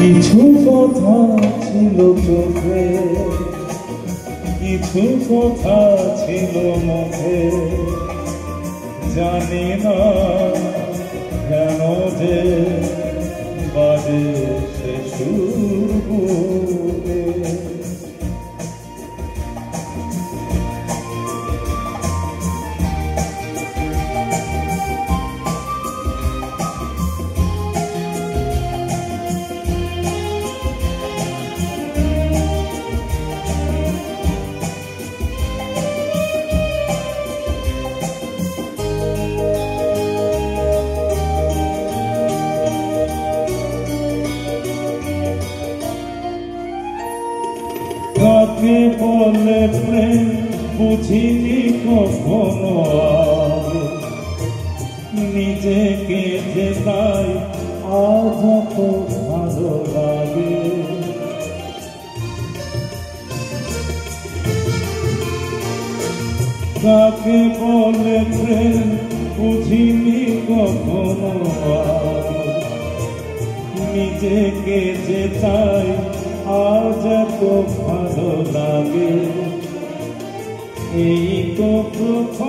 কিছু কথা ছিল চোখে, কিছু কথা ছিল মুখে, জানি না কেন যে বাজে সে সুর বুকে। কাকে বলে প্রেম বুঝিনি কখনো আগে, নিজেকে যে তাই আজ এত ভালো লাগে। কাকে বলে প্রেম বুঝিনি কখনো আগে, নিজেকে যে তাই আজ এত ভালো লাগে। এই তো প্রথম